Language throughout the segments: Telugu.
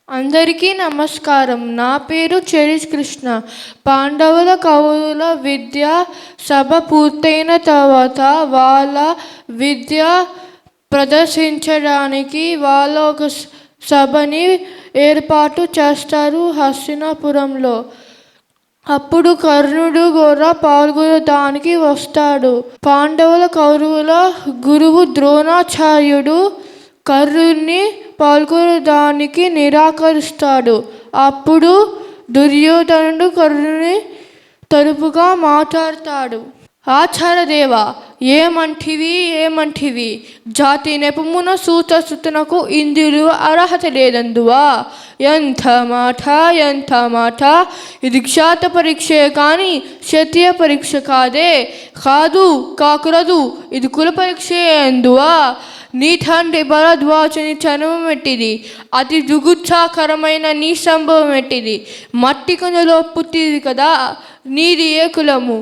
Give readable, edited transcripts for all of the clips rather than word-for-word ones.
అందరికీ నమస్కారం. నా పేరు చెరిష్ కృష్ణ. పాండవుల కౌరవుల విద్యా సభ పూర్తయిన తర్వాత వాళ్ళ విద్య ప్రదర్శించడానికి వాళ్ళు ఒక సభని ఏర్పాటు చేస్తారు హస్తినాపురంలో. అప్పుడు కర్ణుడు కూడా పాల్గొనడానికి వస్తాడు. పాండవుల కౌరవుల గురువు ద్రోణాచార్యుడు కర్ణుడిని పాల్గొనడానికి నిరాకరిస్తాడు. అప్పుడు దుర్యోధనుడు కర్ణుని తరపుగా మాట్లాడతాడు. ఆచార్యదేవా, ఏమంటివి? జాతి నెపమున సూతసుతునకు ఇంద్రులు అర్హత లేదందువా? ఎంత మాట! ఇది క్షాత పరీక్షే కానీ క్షత్రియ పరీక్ష కాకురదు. ఇది కుల పరీక్షే అందువా? నీ తండ్రి భరద్వాజుని జన్మం ఎట్టిది? అతి జుగుత్సాకరమైన నీ సంభవం ఎట్టిది? మట్టి కొండలో పుట్టిది కదా, నీది ఏ కులము?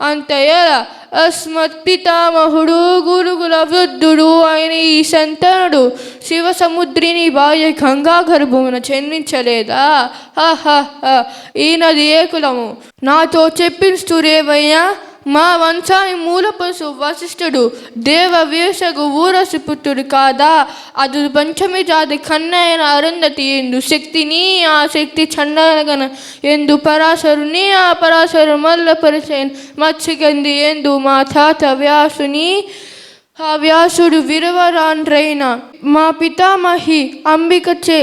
అంతేలా అస్మత్ పితామహుడు గురుగుల వృద్ధుడు అయిన ఈ సంతానుడు శివ సముద్రిని భార్య గంగా గర్భమున జన్మించలేదా? ఈయనది ఏ కులము? నాతో చెప్పిస్తురేవయ్యా. మా వంశాన్ని మూలపరుసు వశిష్ఠుడు దేవ వీషకు ఊరసి పుత్రుడు కాదా? అది పంచమి జాతి కన్నైన అరుంధతి ఎందు శక్తిని, ఆ శక్తి చండగన ఎందు పరాశరుని, ఆ పరాశరు మల్లపరిచైన మత్స్యగంధి ఎందు మా తాత వ్యాసుని, ఆ వ్యాసుడు విరవరాండ్రైన మా పితామహి అంబికచే,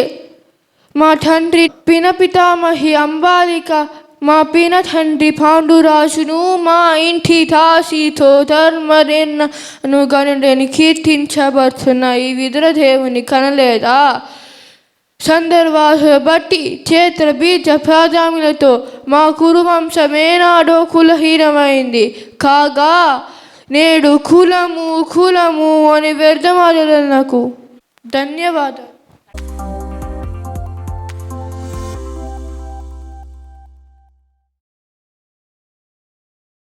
మా తండ్రి పినపితామహి అంబాలిక, మా పిన తండ్రి పాండురాజును, మా ఇంటి దాసితో ధర్మరేణను గనుడని కీర్తించబడుతున్న ఈ విదురదేవుని కనలేదా? సందర్భాలు బట్టి చేత్ర బీజ ప్రాధాన్యులతో మా కురువంశమేనాడో కులహీనమైంది కాగా నేడు కులము అని వ్యర్థమాటలకు ధన్యవాదాలు.